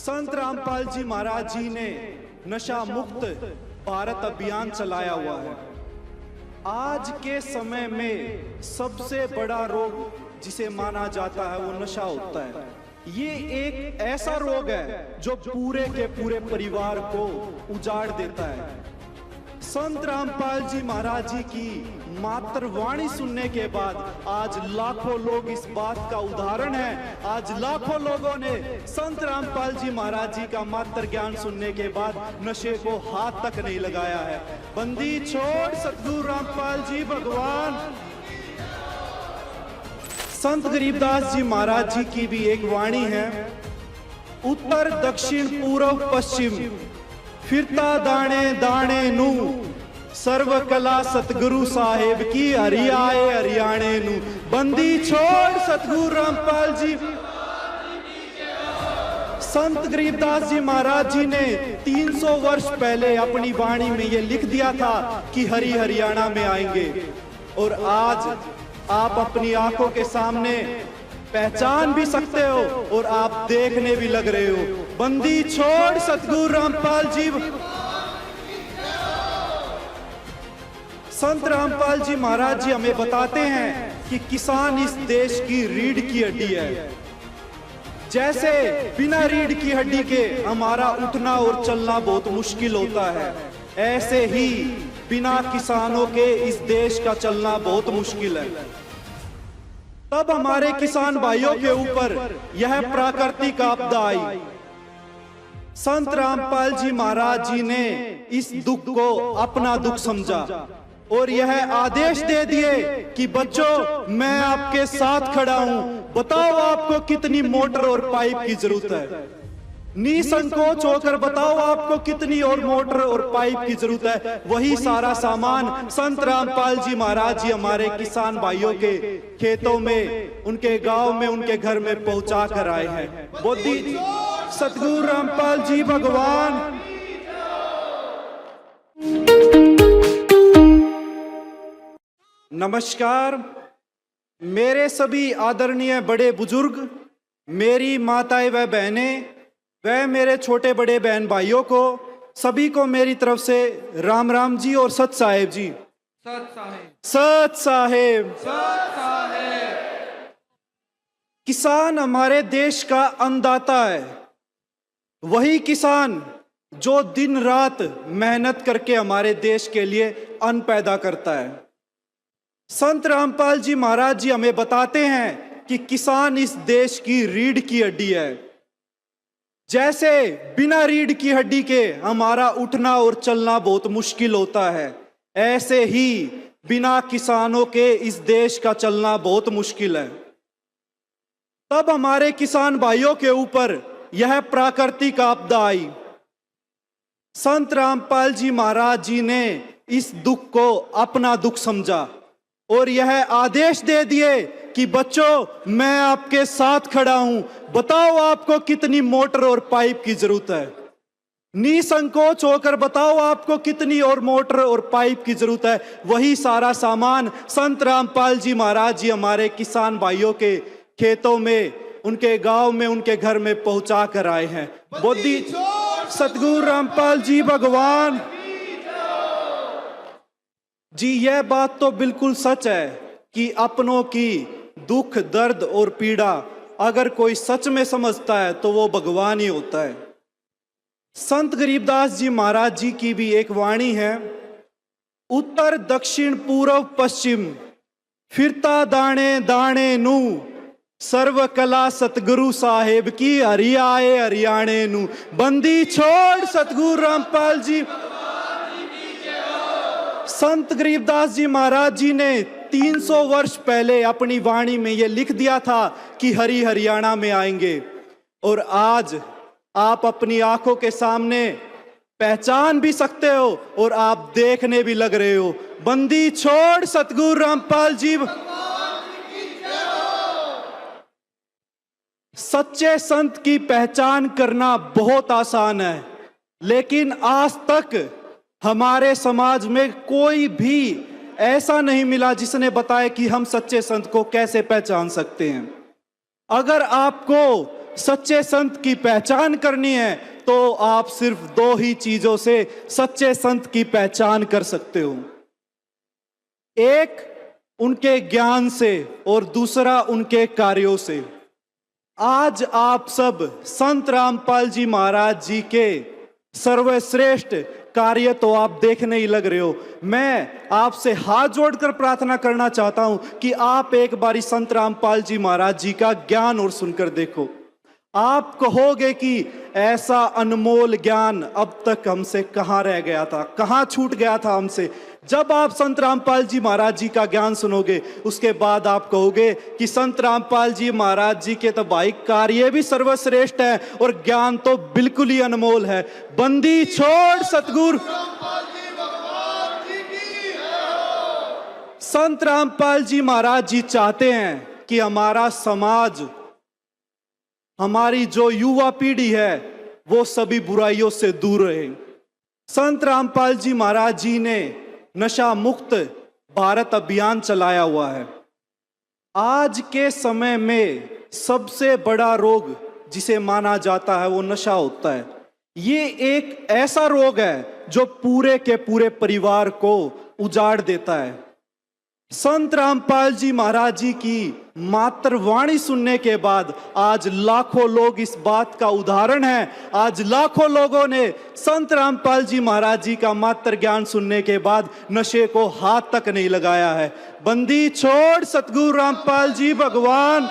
संत रामपाल जी महाराज जी ने नशा मुक्त भारत अभियान चलाया हुआ है। आज के समय में सबसे बड़ा रोग जिसे माना जाता है वो नशा होता है। ये एक ऐसा रोग है जो पूरे के पूरे परिवार को उजाड़ देता है। संत रामपाल जी महाराज जी की मात्र वाणी सुनने के बाद आज लाखों लोग इस बात का उदाहरण है। आज लाखों लोगों ने संत रामपाल जी महाराज जी का मात्र ज्ञान सुनने के बाद नशे को हाथ तक नहीं लगाया है। बंदी छोड़ सतगुरु रामपाल जी भगवान। संत गरीबदास जी महाराज जी की भी एक वाणी है, उत्तर दक्षिण पूर्व पश्चिम फिरता दाने दाने नू, सर्व कला सतगुरु साहेब की हरियाए हरियाणे नू। बंदी छोड़ सतगुरु रामपाल जी। संत गरीबदास जी महाराज जी ने 300 वर्ष पहले अपनी वाणी में ये लिख दिया था कि हरि हरियाणा में आएंगे, और आज आप अपनी आंखों के सामने पहचान भी सकते हो और आप देखने भी लग रहे हो। बंदी छोड़ सतगुरु रामपाल जी। संत रामपाल जी महाराज जी हमें बताते हैं कि किसान इस देश की रीढ़ की हड्डी है। जैसे बिना रीढ़ की हड्डी के हमारा उठना और चलना बहुत मुश्किल होता है, ऐसे ही बिना किसानों के इस देश का चलना बहुत मुश्किल है। तब हमारे किसान भाइयों के ऊपर यह प्राकृतिक आपदा आई। संत रामपाल जी महाराज जी ने इस दुख को अपना दुख समझा और यह आदेश दे दिए कि बच्चों मैं आपके साथ खड़ा हूं, बताओ आपको कितनी मोटर और पाइप की जरूरत है। निसंकोच होकर बताओ आपको कितनी और मोटर और पाइप की जरूरत है। वही सारा सामान संत रामपाल जी महाराज जी हमारे किसान भाइयों के खेतों में, उनके गांव में, उनके घर में पहुंचा कर आए हैं। बोधी सतगुरु रामपाल जी भगवान। नमस्कार मेरे सभी आदरणीय बड़े बुजुर्ग, मेरी माताएं व बहनें, वह मेरे छोटे बड़े बहन भाइयों को, सभी को मेरी तरफ से राम राम जी और सत साहेब जी। सत साहेब, सत साहेब, सत साहेब। किसान हमारे देश का अन्नदाता है। वही किसान जो दिन रात मेहनत करके हमारे देश के लिए अन्न पैदा करता है। संत रामपाल जी महाराज जी हमें बताते हैं कि किसान इस देश की रीढ़ की हड्डी है। जैसे बिना रीढ़ की हड्डी के हमारा उठना और चलना बहुत मुश्किल होता है, ऐसे ही बिना किसानों के इस देश का चलना बहुत मुश्किल है। तब हमारे किसान भाइयों के ऊपर यह प्राकृतिक आपदा आई। संत रामपाल जी महाराज जी ने इस दुख को अपना दुख समझा और यह आदेश दे दिए कि बच्चों मैं आपके साथ खड़ा हूं, बताओ आपको कितनी मोटर और पाइप की जरूरत है। निसंकोच होकर बताओ आपको कितनी और मोटर और पाइप की जरूरत है। वही सारा सामान संत रामपाल जी महाराज जी हमारे किसान भाइयों के खेतों में, उनके गांव में, उनके घर में पहुंचा कर आए हैं। बोधी सतगुरु रामपाल जी भगवान जी। यह बात तो बिल्कुल सच है कि अपनों की दुख, दर्द और पीड़ा अगर कोई सच में समझता है तो वो भगवान ही होता है। संत गरीबदास जी महाराज जी की भी एक वाणी है, उत्तर दक्षिण पूर्व पश्चिम फिरता दाने दाने नू, सर्व कला सतगुरु साहेब की हरियाए हरियाणे नू। बंदी छोड़ सतगुरु रामपाल जी। संत गरीबदास जी महाराज जी ने 300 वर्ष पहले अपनी वाणी में ये लिख दिया था कि हरि हरियाणा में आएंगे, और आज आप अपनी आंखों के सामने पहचान भी सकते हो और आप देखने भी लग रहे हो। बंदी छोड़ सतगुरु रामपाल जी। सच्चे संत की पहचान करना बहुत आसान है, लेकिन आज तक हमारे समाज में कोई भी ऐसा नहीं मिला जिसने बताया कि हम सच्चे संत को कैसे पहचान सकते हैं। अगर आपको सच्चे संत की पहचान करनी है तो आप सिर्फ दो ही चीजों से सच्चे संत की पहचान कर सकते हो। एक उनके ज्ञान से और दूसरा उनके कार्यों से। आज आप सब संत रामपाल जी महाराज जी के सर्वश्रेष्ठ कार्य तो आप देखने ही लग रहे हो। मैं आपसे हाथ जोड़कर प्रार्थना करना चाहता हूं कि आप एक बारी संत रामपाल जी महाराज जी का ज्ञान और सुनकर देखो। आप कहोगे कि ऐसा अनमोल ज्ञान अब तक हमसे कहां रह गया था, कहां छूट गया था हमसे। जब आप संत रामपाल जी महाराज जी का ज्ञान सुनोगे उसके बाद आप कहोगे कि संत रामपाल जी महाराज जी के तो भाई कार्य भी सर्वश्रेष्ठ है और ज्ञान तो बिल्कुल ही अनमोल है। बंदी छोड़ सतगुरु संत रामपाल जी महाराज जी चाहते हैं कि हमारा समाज, हमारी जो युवा पीढ़ी है वो सभी बुराइयों से दूर रहे। संत रामपाल जी महाराज जी ने नशा मुक्त भारत अभियान चलाया हुआ है। आज के समय में सबसे बड़ा रोग जिसे माना जाता है वो नशा होता है। ये एक ऐसा रोग है जो पूरे के पूरे परिवार को उजाड़ देता है। संत रामपाल जी महाराज जी की मात्र वाणी सुनने के बाद आज लाखों लोग इस बात का उदाहरण है। आज लाखों लोगों ने संत रामपाल जी महाराज जी का मात्र ज्ञान सुनने के बाद नशे को हाथ तक नहीं लगाया है। बंदी छोड़ सतगुरु रामपाल जी भगवान।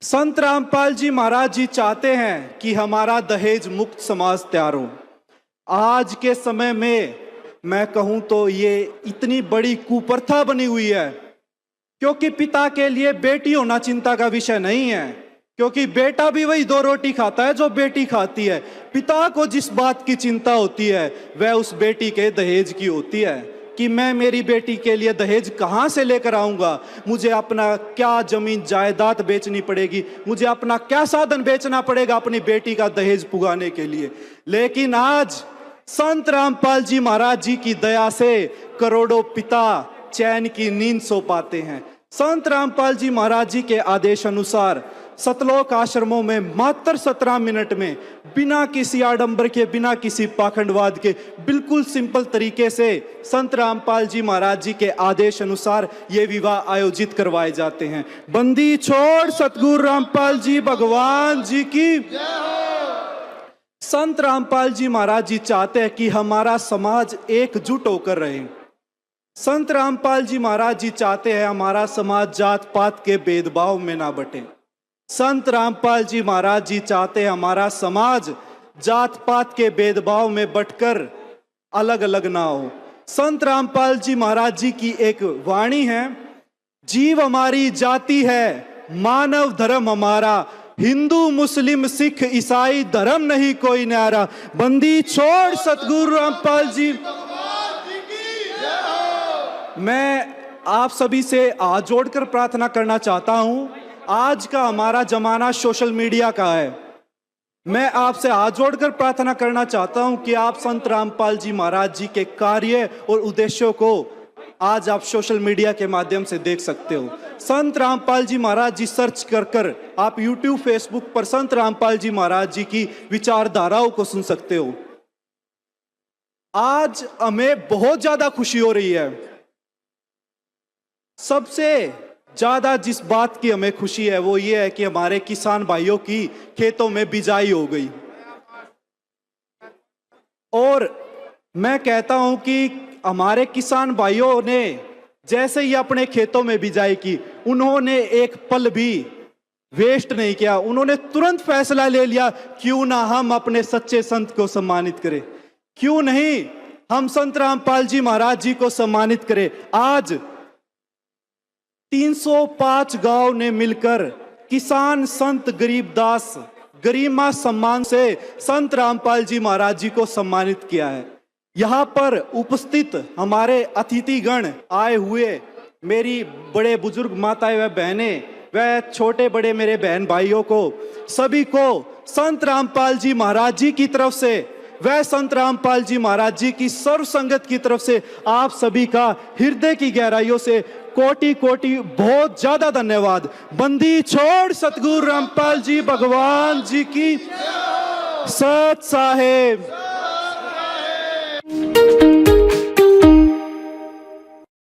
संत रामपाल जी महाराज जी चाहते हैं कि हमारा दहेज मुक्त समाज तैयार हो। आज के समय में मैं कहूं तो ये इतनी बड़ी कुप्रथा बनी हुई है, क्योंकि पिता के लिए बेटी होना चिंता का विषय नहीं है, क्योंकि बेटा भी वही दो रोटी खाता है जो बेटी खाती है। पिता को जिस बात की चिंता होती है वह उस बेटी के दहेज की होती है कि मैं मेरी बेटी के लिए दहेज कहां से लेकर आऊंगा, मुझे अपना क्या जमीन जायदाद बेचनी पड़ेगी, मुझे अपना क्या साधन बेचना पड़ेगा अपनी बेटी का दहेज पुगाने के लिए। लेकिन आज संत रामपाल जी महाराज जी की दया से करोड़ों पिता चैन की नींद सो पाते हैं। संत रामपाल जी महाराज जी के आदेश अनुसार सतलोक आश्रमों में मात्र 17 मिनट में बिना किसी आडंबर के, बिना किसी पाखंडवाद के, बिल्कुल सिंपल तरीके से संत रामपाल जी महाराज जी के आदेश अनुसार ये विवाह आयोजित करवाए जाते हैं। बंदी छोड़ सतगुरु रामपाल जी भगवान जी की। संत रामपाल जी महाराज जी चाहते हैं कि हमारा समाज एकजुट होकर रहे। संत रामपाल जी महाराज जी चाहते हैं हमारा समाज जात पात के भेदभाव में ना बटे। संत रामपाल जी महाराज जी चाहते हैं हमारा समाज जात पात के भेदभाव में बटकर अलग अलग ना हो। संत रामपाल जी महाराज जी की एक वाणी है, जीव हमारी जाति है, मानव धर्म हमारा, हिंदू मुस्लिम सिख ईसाई धर्म नहीं कोई न्यारा। बंदी छोड़ सतगुरु रामपाल जी। मैं आप सभी से हाथ जोड़कर प्रार्थना करना चाहता हूं। आज का हमारा जमाना सोशल मीडिया का है। मैं आपसे हाथ जोड़कर प्रार्थना करना चाहता हूं कि आप संत रामपाल जी महाराज जी के कार्य और उद्देश्यों को आज आप सोशल मीडिया के माध्यम से देख सकते हो। संत रामपाल जी महाराज जी सर्च कर आप YouTube, फेसबुक पर संत रामपाल जी महाराज जी की विचारधाराओं को सुन सकते हो। आज हमें बहुत ज्यादा खुशी हो रही है। सबसे ज्यादा जिस बात की हमें खुशी है वो ये है कि हमारे किसान भाइयों की खेतों में बिजाई हो गई। और मैं कहता हूं कि हमारे किसान भाइयों ने जैसे ही अपने खेतों में बिजाई की, उन्होंने एक पल भी वेस्ट नहीं किया। उन्होंने तुरंत फैसला ले लिया, क्यों ना हम अपने सच्चे संत को सम्मानित करें, क्यों नहीं हम संत रामपाल जी महाराज जी को सम्मानित करें। आज 305 गांव ने मिलकर किसान संत गरीबदास गरिमा सम्मान से संत रामपाल जी महाराज जी को सम्मानित किया है। यहाँ पर उपस्थित हमारे अतिथिगण आए हुए मेरी बड़े बुजुर्ग माताएं व बहनें व छोटे बड़े मेरे बहन भाइयों को, सभी को संत रामपाल जी महाराज जी की तरफ से वह संत रामपाल जी महाराज जी की सर्व संगत की तरफ से आप सभी का हृदय की गहराइयों से कोटि कोटि बहुत ज्यादा धन्यवाद। बंदी छोड़ सतगुरु रामपाल जी भगवान जी की सत साहेब।